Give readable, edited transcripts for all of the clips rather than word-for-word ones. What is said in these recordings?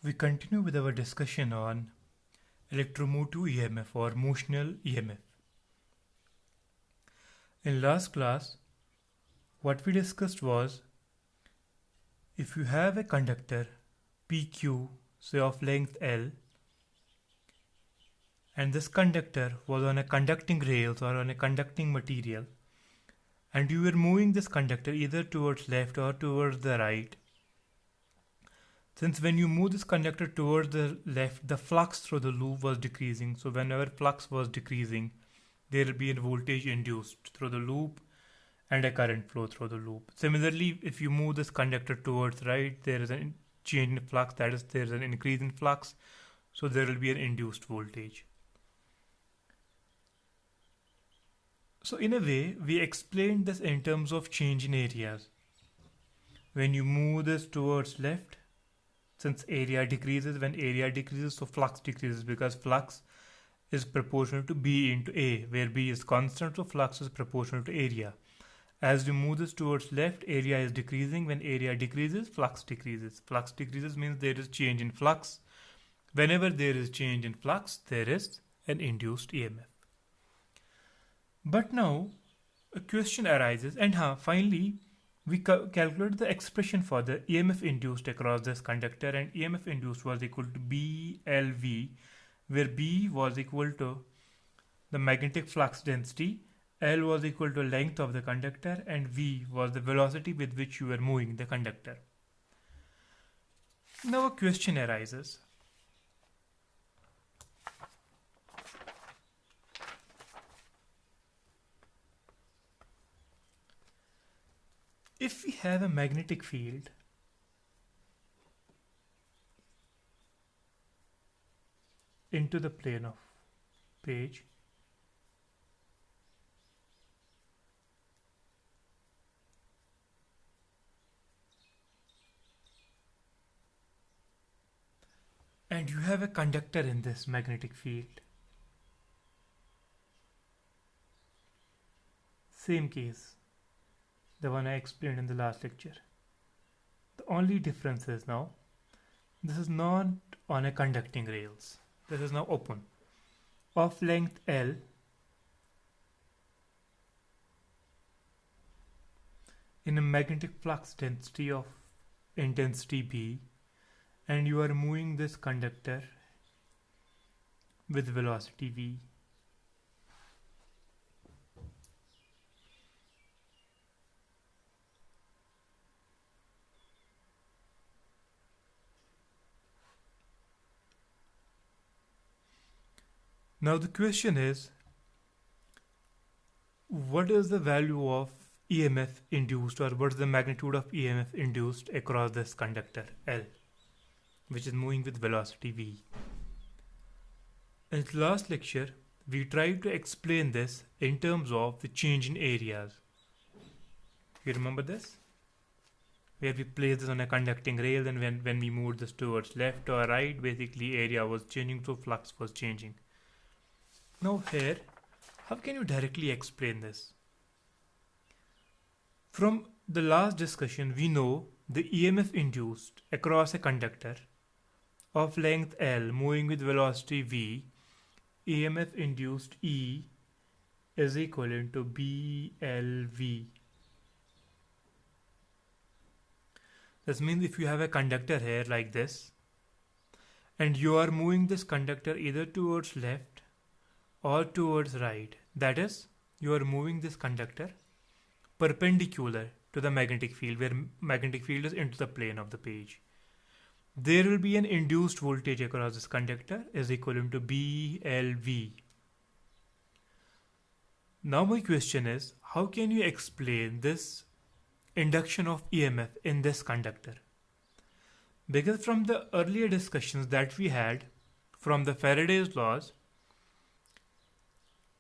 We continue with our discussion on electromotive EMF or motional EMF. In last class, what we discussed was if you have a conductor PQ, say of length L, and this conductor was on a conducting rails or on a conducting material, and you were moving this conductor either towards left or towards the right. Since when you move this conductor towards the left, the flux through the loop was decreasing. So whenever flux was decreasing, there will be a voltage induced through the loop and a current flow through the loop. Similarly, if you move this conductor towards right, there is a change in flux, that is, there is an increase in flux, so there will be an induced voltage. So in a way, we explained this in terms of change in areas. When you move this towards left, since area decreases, when area decreases, so flux decreases because flux is proportional to B into A, where B is constant, so flux is proportional to area. As we move this towards left, area is decreasing. When area decreases, flux decreases. Flux decreases means there is change in flux. Whenever there is change in flux, there is an induced EMF. But now a question arises, and finally we calculate the expression for the EMF induced across this conductor, and EMF induced was equal to BLV, where B was equal to the magnetic flux density, L was equal to length of the conductor, and V was the velocity with which you were moving the conductor. Now a question arises. If we have a magnetic field into the plane of page, and you have a conductor in this magnetic field, same case, the one I explained in the last lecture. The only difference is now this is not on a conducting rails. This is now open. Of length L, in a magnetic flux density of intensity B, and you are moving this conductor with velocity V. Now the question is, what is the value of EMF induced, or what is the magnitude of EMF induced across this conductor L, which is moving with velocity V? In the last lecture, we tried to explain this in terms of the change in areas. You remember this? Where we placed this on a conducting rail, and when we moved this towards left or right, basically area was changing, so flux was changing. Now here, how can you directly explain this? From the last discussion, we know the EMF induced across a conductor of length L moving with velocity V, EMF induced E is equivalent to BLV. This means if you have a conductor here like this, and you are moving this conductor either towards left or towards right, that is, you are moving this conductor perpendicular to the magnetic field, where magnetic field is into the plane of the page, there will be an induced voltage across this conductor is equivalent to BLV. Now my question is, how can you explain this induction of EMF in this conductor? Because from the earlier discussions that we had from the Faraday's laws,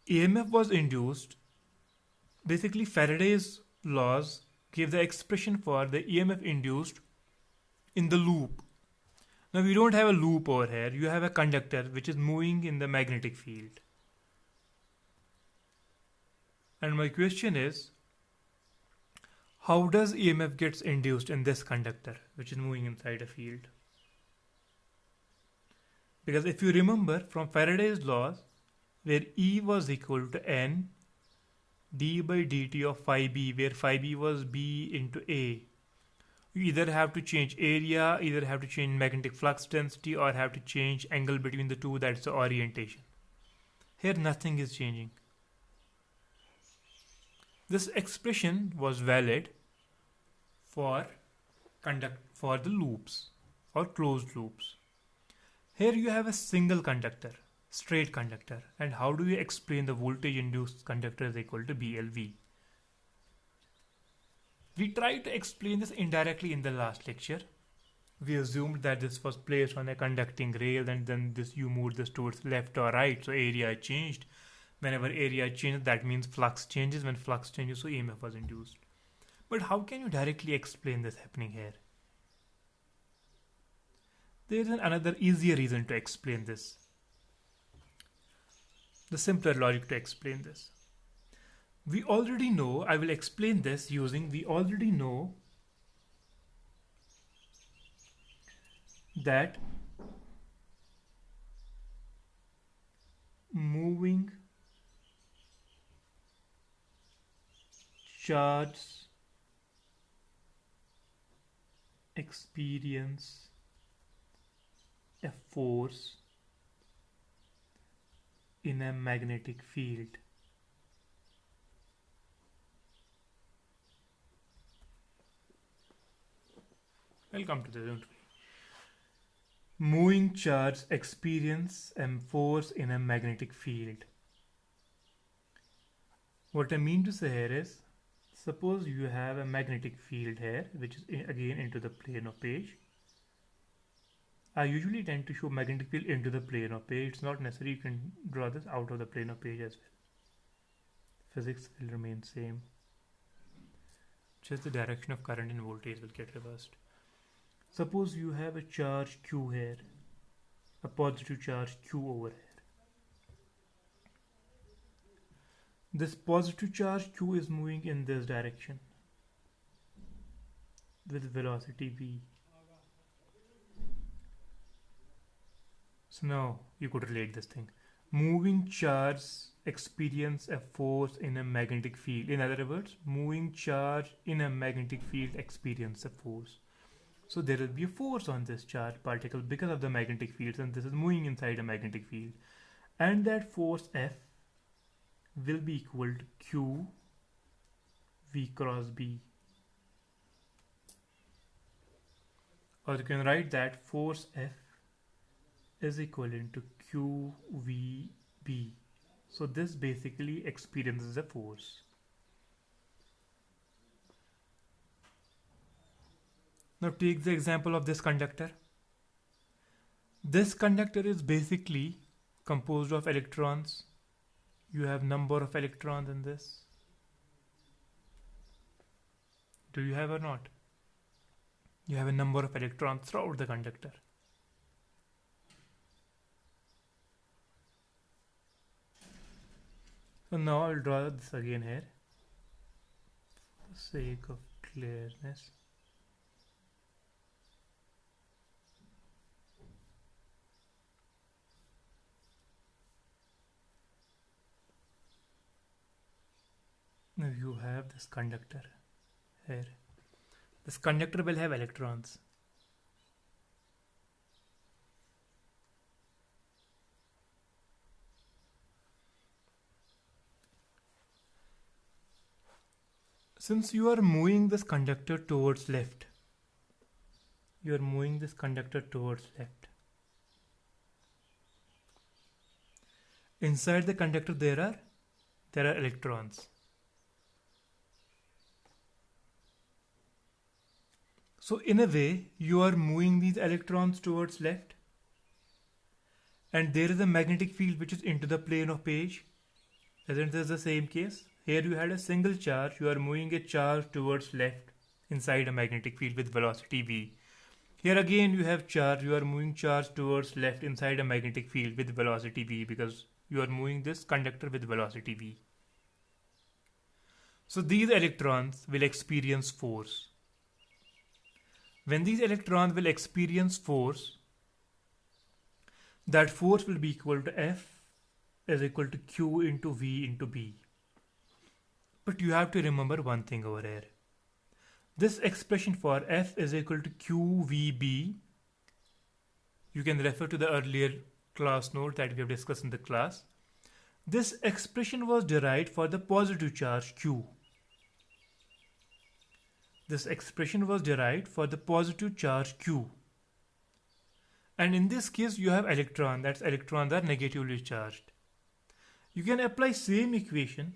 EMF was induced. Basically, Faraday's laws gave the expression for the EMF induced in the loop. Now we don't have a loop over here. You have a conductor which is moving in the magnetic field. And my question is, how does EMF gets induced in this conductor which is moving inside a field? Because if you remember from Faraday's laws, where E was equal to N d by dt of phi b, where phi b was b into A, you either have to change area, either have to change magnetic flux density, or have to change angle between the two, that's the orientation. Here nothing is changing. This expression was valid for the loops or closed loops. Here you have a single conductor, straight conductor, and how do you explain the voltage induced conductor is equal to BLV? We tried to explain this indirectly in the last lecture. We assumed that this was placed on a conducting rail, and then you moved this towards left or right, so area changed. Whenever area changes, that means flux changes. When flux changes, so EMF was induced. But how can you directly explain this happening here? There is another easier reason to explain this. The simpler logic to explain this. We already know, I will explain this using, we already know that moving charges experience a force in a magnetic field. I'll come to this, don't worry. Moving charge experience a force in a magnetic field. What I mean to say here is, suppose you have a magnetic field here, which is again into the plane of page. I usually tend to show magnetic field into the plane of page. It's not necessary, you can draw this out of the plane of page as well. Physics will remain same. Just the direction of current and voltage will get reversed. Suppose you have a charge Q here, a positive charge Q over here. This positive charge Q is moving in this direction with velocity v. So now you could relate this thing. Moving charge experience a force in a magnetic field. In other words, moving charge in a magnetic field experience a force. So there will be a force on this charge particle because of the magnetic field, and this is moving inside a magnetic field. And that force F will be equal to Q V cross B. Or you can write that force F is equivalent to QVB. So this basically experiences a force. Now take the example of this conductor. This conductor is basically composed of electrons. You have number of electrons in this. Do you have or not? You have a number of electrons throughout the conductor. So now I'll draw this again here for the sake of clearness. Now you have this conductor here. This conductor will have electrons. Since you are moving this conductor towards left, inside the conductor there are electrons. So in a way, you are moving these electrons towards left, and there is a magnetic field which is into the plane of page. Isn't this the same case? Here you had a single charge, you are moving a charge towards left inside a magnetic field with velocity v. Here again you have charge, you are moving charge towards left inside a magnetic field with velocity v, because you are moving this conductor with velocity v. So these electrons will experience force. When these electrons will experience force, that force will be equal to F is equal to Q into V into B. But you have to remember one thing over here. This expression for F is equal to QVB. You can refer to the earlier class note that we have discussed in the class. This expression was derived for the positive charge Q. This expression was derived for the positive charge Q. And in this case, you have electron, that's electrons are negatively charged. You can apply same equation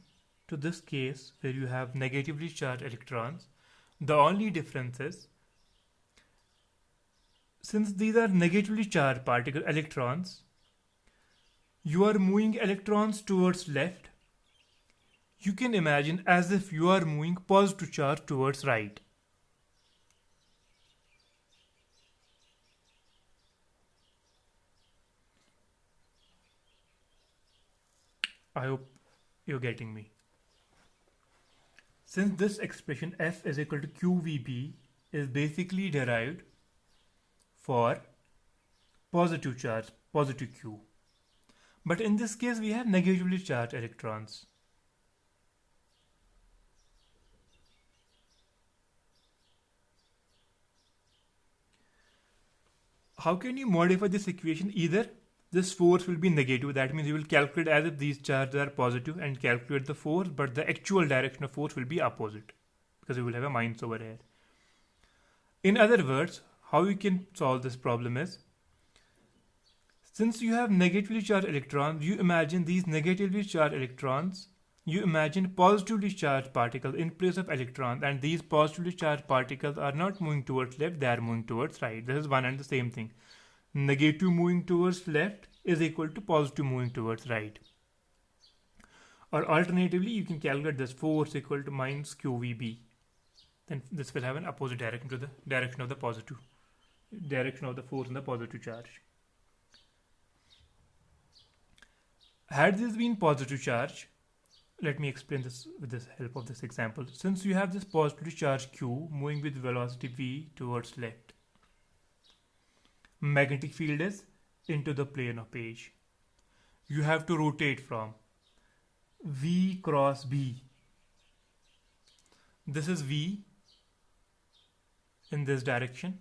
to this case where you have negatively charged electrons. The only difference is, since these are negatively charged particle electrons, you are moving electrons towards left. You can imagine as if you are moving positive charge towards right. I hope you're getting me. Since this expression F is equal to QVB is basically derived for positive charge, positive Q. But in this case, we have negatively charged electrons. How can you modify this equation? Either this force will be negative, that means you will calculate as if these charges are positive and calculate the force, but the actual direction of force will be opposite because you will have a minus over here. In other words, how you can solve this problem is, since you have negatively charged electrons, you imagine these negatively charged electrons, you imagine positively charged particles in place of electrons, and these positively charged particles are not moving towards left, they are moving towards right. This is one and the same thing. Negative moving towards left is equal to positive moving towards right. Or alternatively, you can calculate this force equal to minus QVB. Then this will have an opposite direction to the direction of the positive, direction of the force in the positive charge. Had this been positive charge, let me explain this with the help of this example. Since you have this positive charge Q moving with velocity V towards left, magnetic field is into the plane of page. You have to rotate from V cross B. This is V in this direction.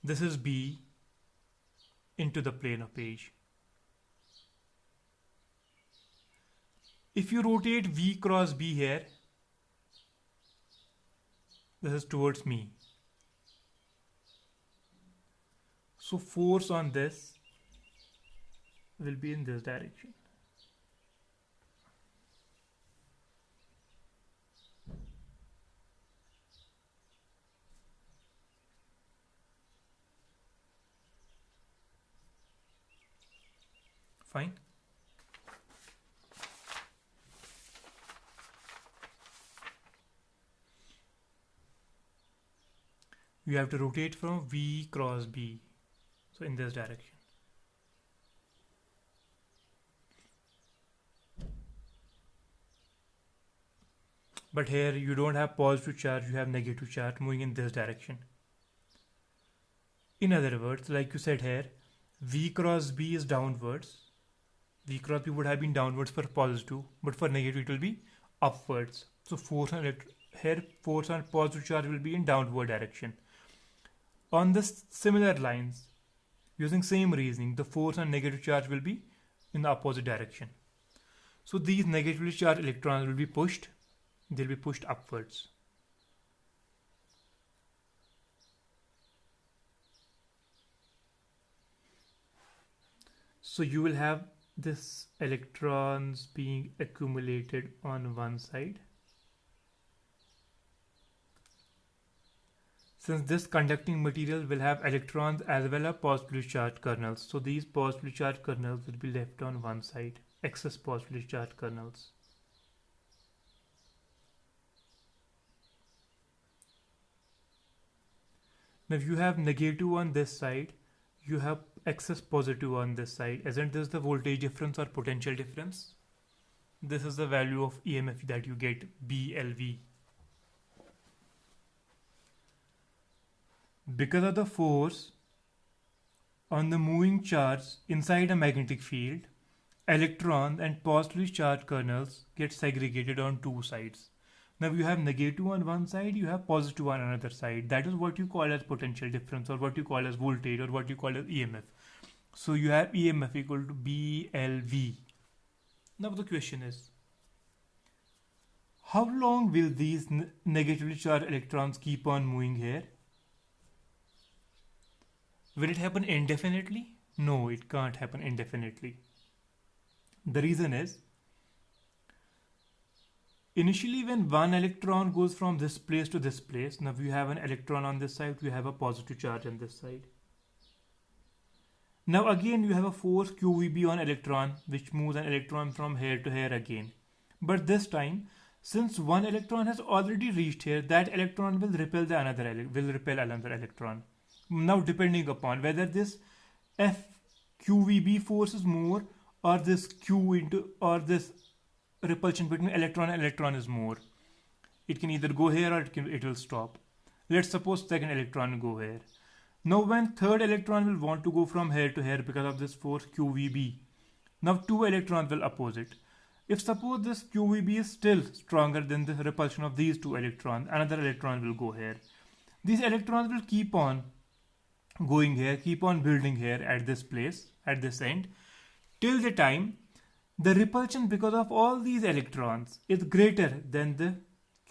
This is B into the plane of page. If you rotate V cross B here, this is towards me. So force on this will be in this direction. Fine. You have to rotate from V cross B, so in this direction. But here you don't have positive charge, you have negative charge moving in this direction. In other words, like you said here, V cross B is downwards. V cross B would have been downwards for positive, but for negative it will be upwards. So force on here, force on positive charge will be in downward direction. On this similar lines, using same reasoning, the force on negative charge will be in the opposite direction. So these negatively charged electrons will be pushed, they'll be pushed upwards. So you will have this electrons being accumulated on one side. Since this conducting material will have electrons as well as positively charged kernels, so these positively charged kernels will be left on one side, excess positively charged kernels. Now if you have negative on this side, you have excess positive on this side. Isn't this the voltage difference or potential difference? This is the value of EMF that you get, BLV. Because of the force On the moving charge inside a magnetic field, electrons and positively charged kernels get segregated on two sides. Now you have negative on one side, you have positive on another side. That is what you call as potential difference, or what you call as voltage, or what you call as EMF. So you have EMF equal to BLV. Now the question is, how long will these negatively charged electrons keep on moving here? Will it happen indefinitely? No, it can't happen indefinitely. The reason is, initially when one electron goes from this place to this place, now we have an electron on this side, we have a positive charge on this side. Now again you have a force QVB on electron which moves an electron from here to here again. But this time, since one electron has already reached here, that electron will repel another electron. Now depending upon whether this FQVB force is more, or this this repulsion between electron and electron is more, it can either go here or it will stop. Let's suppose second electron will go here. Now when third electron will want to go from here to here because of this force QVB, now two electrons will oppose it. If suppose this QVB is still stronger than the repulsion of these two electrons, another electron will go here. These electrons will keep on going here, keep on building here at this place, at this end, till the time the repulsion because of all these electrons is greater than the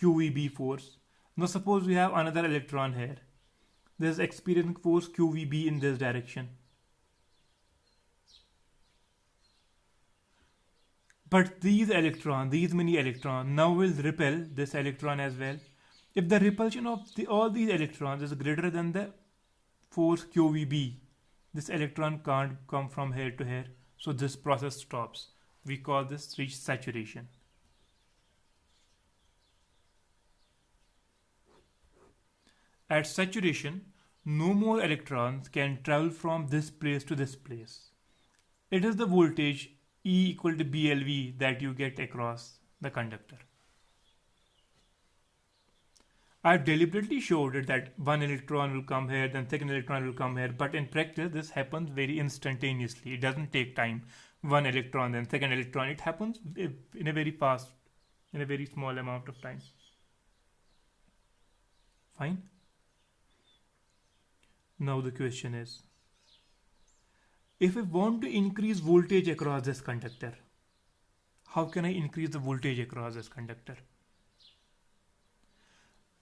QVB force. Now suppose we have another electron here. There is experiencing force QVB in this direction. But these many electrons now will repel this electron as well. If the repulsion of all these electrons is greater than the force QVB, this electron can't come from here to here. So this process stops. We call this reach saturation. At saturation, no more electrons can travel from this place to this place. It is the voltage E equal to BLV that you get across the conductor. I've deliberately showed it that one electron will come here, then second electron will come here, but in practice this happens very instantaneously. It doesn't take time. One electron, then second electron. It happens in a very small amount of time. Fine. Now the question is, if I want to increase voltage across this conductor, how can I increase the voltage across this conductor?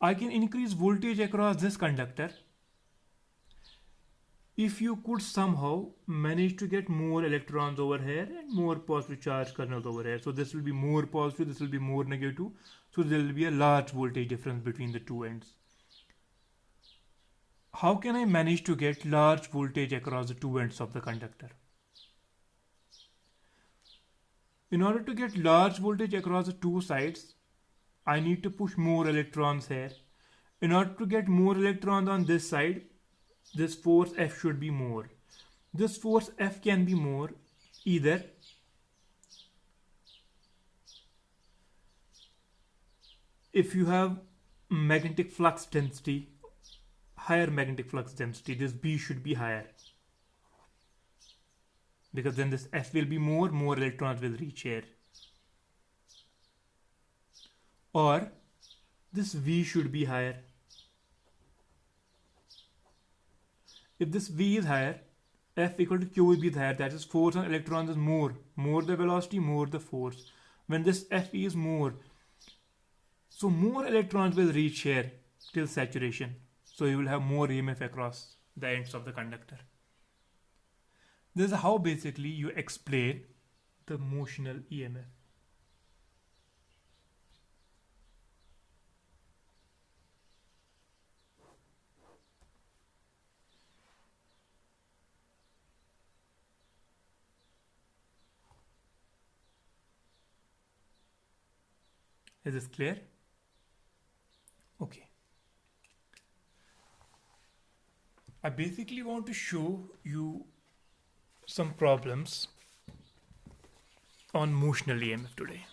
I can increase voltage across this conductor if you could somehow manage to get more electrons over here and more positive charge kernels over here. So this will be more positive, this will be more negative. So there will be a large voltage difference between the two ends. How can I manage to get large voltage across the two ends of the conductor? In order to get large voltage across the two sides, I need to push more electrons here. In order to get more electrons on this side, this force F should be more. This force F can be more either if you have magnetic flux density, higher magnetic flux density, this B should be higher, because then this F will be more electrons will reach here. Or this V should be higher. If this V is higher, F equal to QVB is higher, that is force on electrons is more the velocity, more the force. When this Fe is more, so more electrons will reach here till saturation. So you will have more EMF across the ends of the conductor. This is how basically you explain the motional EMF. Is this clear? Okay. I basically want to show you some problems on motional EMF today.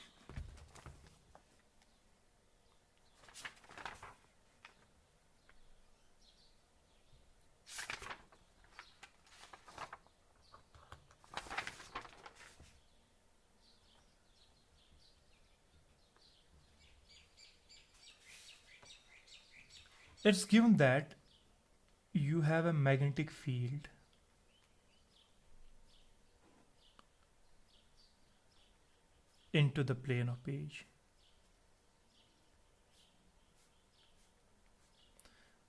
It's given that you have a magnetic field into the plane of page.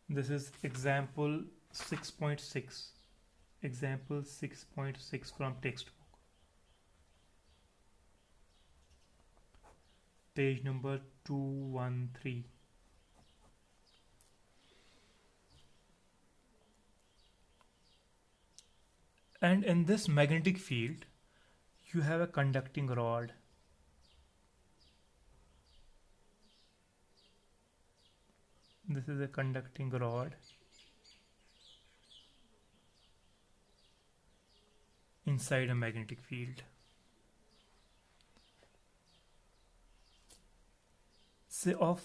This is example 6.6. Example 6.6 from textbook. Page number 213. And in this magnetic field, you have a conducting rod. This is a conducting rod inside a magnetic field. Say of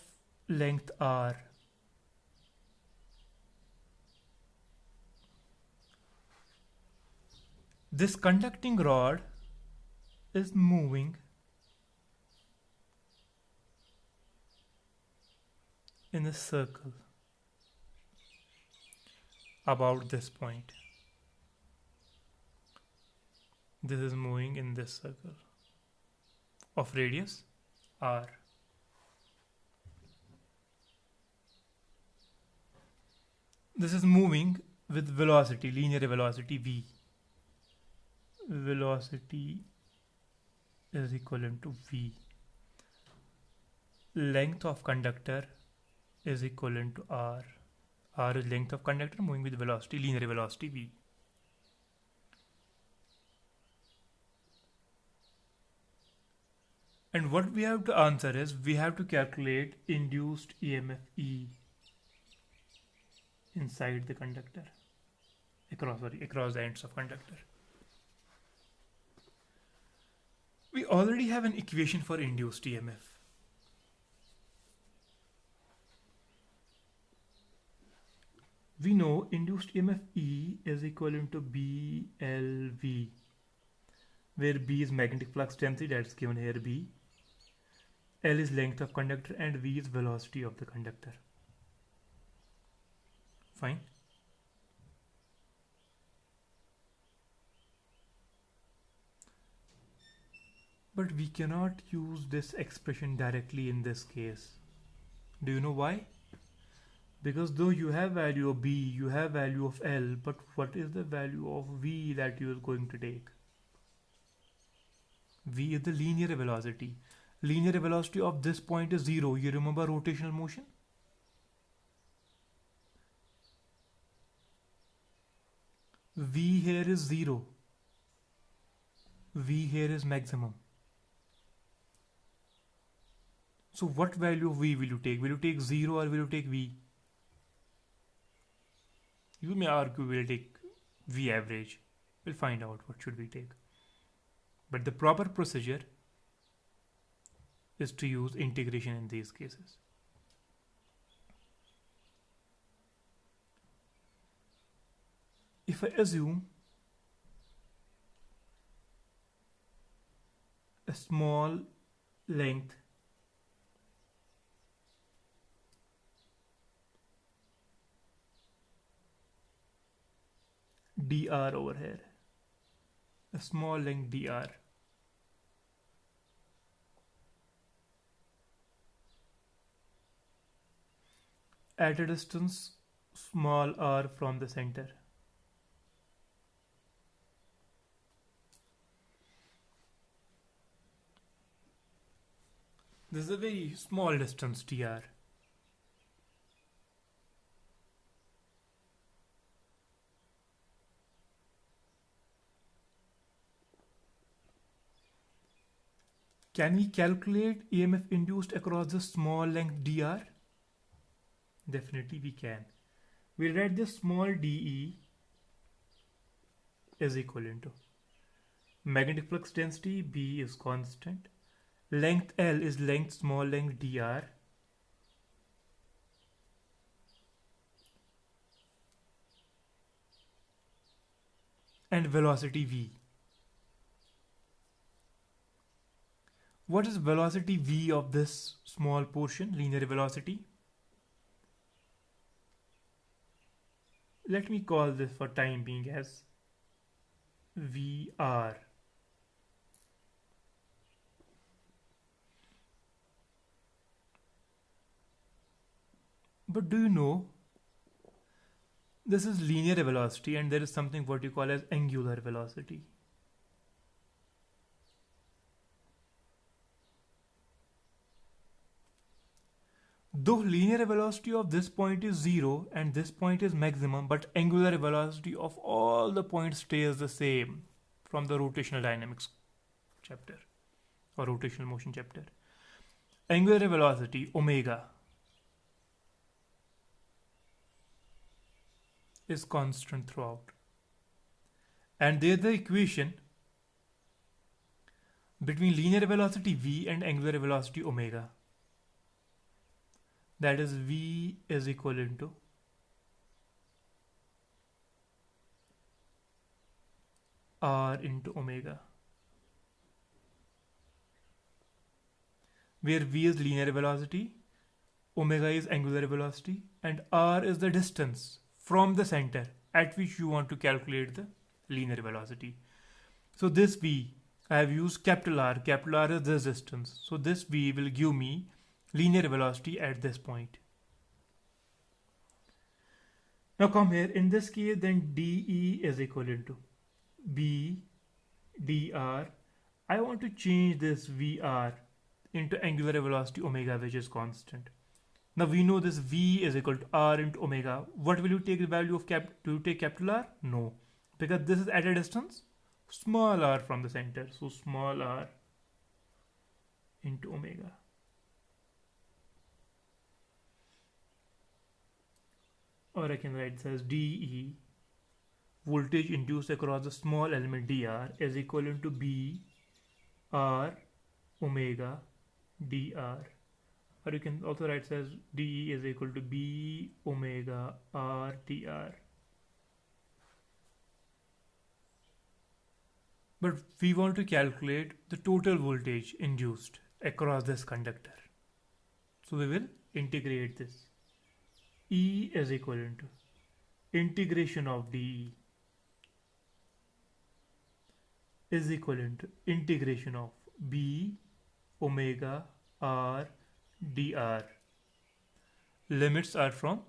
length r. This conducting rod is moving in a circle about this point. This is moving in this circle of radius r. This is moving with velocity, linear velocity v. Velocity is equivalent to v. Length of conductor is equivalent to r. R is length of conductor moving with velocity, linear velocity v. And what we have to answer is we have to calculate induced EMF E inside the conductor, across the ends of conductor. We already have an equation for induced EMF. We know induced EMF E is equivalent to BLV, where B is magnetic flux density, that's given here B. L is length of conductor and V is velocity of the conductor. Fine. But we cannot use this expression directly in this case. Do you know why? Because though you have value of B, you have value of L, but what is the value of V that you are going to take? V is the linear velocity. Linear velocity of this point is 0. You remember rotational motion? V here is 0. V here is maximum. So what value of V will you take? Will you take 0 or will you take V? You may argue we'll take V average. We'll find out what should we take. But the proper procedure is to use integration in these cases. If I assume a small length dr over here, a small length dr, at a distance small r from the center. This is a very small distance dr. Can we calculate EMF induced across the small length dr? Definitely we can. We'll write this small dE is equivalent to magnetic flux density, B is constant, length L is length small length dr, and velocity V. What is velocity V of this small portion, linear velocity? Let me call this for time being as VR. But do you know this is linear velocity and there is something what you call as angular velocity. Though linear velocity of this point is 0 and this point is maximum, but angular velocity of all the points stays the same from the rotational dynamics chapter or rotational motion chapter. Angular velocity omega is constant throughout. And there's the equation between linear velocity v and angular velocity omega. That is v is equivalent to r into omega, where v is linear velocity, omega is angular velocity, and r is the distance from the center at which you want to calculate the linear velocity. So this v, I have used capital R. Capital R is this distance. So this v will give me linear velocity at this point. Now come here. In this case, then dE is equivalent to b dr. I want to change this vr into angular velocity omega, which is constant. Now we know this v is equal to r into omega. What will you take the value of cap? Do you take capital R? No, because this is at a distance small r from the center. So small r into omega. Or I can write this as dE, voltage induced across the small element dr, is equivalent to b r omega dr. Or you can also write as dE is equal to b omega r dr. But we want to calculate the total voltage induced across this conductor. So we will integrate this. E is equivalent to integration of dE is equivalent to integration of b omega r dr. Limits are from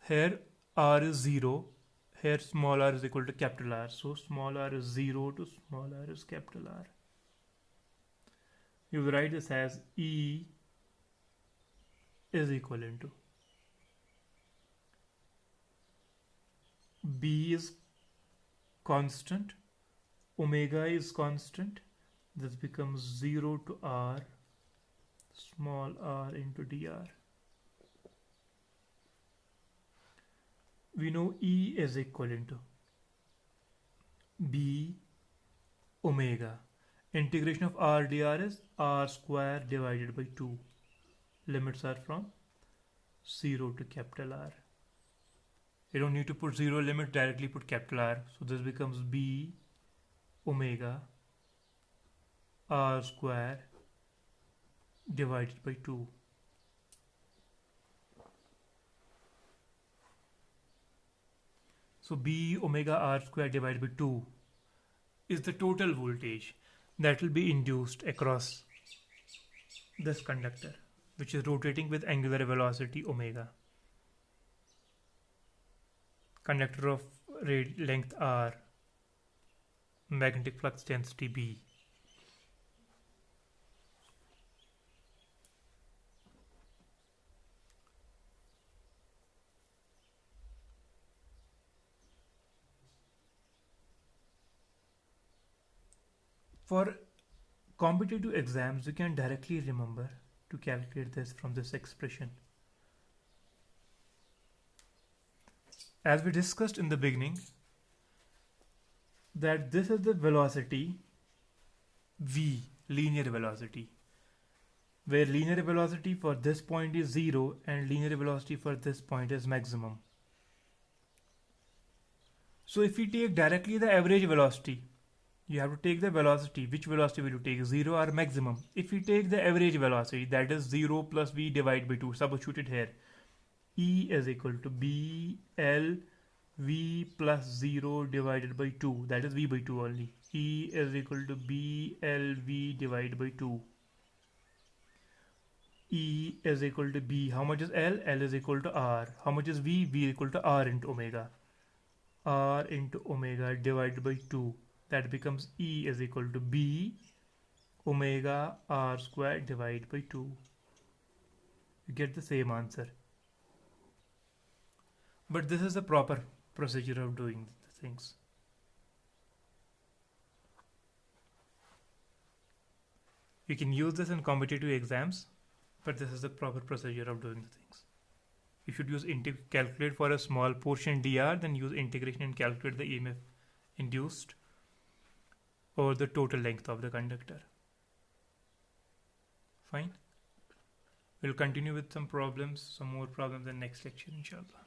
here r is 0, here small r is equal to capital R. So small r is 0 to small r is capital R. You will write this as E is equivalent to B is constant, omega is constant. This becomes 0 to r, small r into dr. We know E is equivalent to B omega. Integration of r dr is r square divided by 2. Limits are from 0 to capital R. You don't need to put 0 limit, directly put capital R. So this becomes B omega r square divided by 2. So B omega r square divided by 2 is the total voltage that will be induced across this conductor, which is rotating with angular velocity omega. Conductor of length r, magnetic flux density B. For competitive exams, you can directly remember to calculate this from this expression. As we discussed in the beginning, that this is the velocity v, linear velocity, where linear velocity for this point is 0 and linear velocity for this point is maximum. So if we take directly the average velocity, you have to take the velocity. Which velocity will you take, 0 or maximum? If we take the average velocity, that is 0 plus v divided by 2, substitute it here. E is equal to BL V plus 0 divided by 2, that is V by 2 only. E is equal to BLV divided by 2. E is equal to B. How much is L? L is equal to R. How much is V? V is equal to R into omega. R into omega divided by 2. That becomes E is equal to B omega R square divided by 2. You get the same answer. But this is the proper procedure of doing the things. You can use this in competitive exams, but this is the proper procedure of doing the things. You should use calculate for a small portion dr, then use integration and calculate the EMF induced over the total length of the conductor. Fine. We'll continue with some more problems in next lecture, inshallah.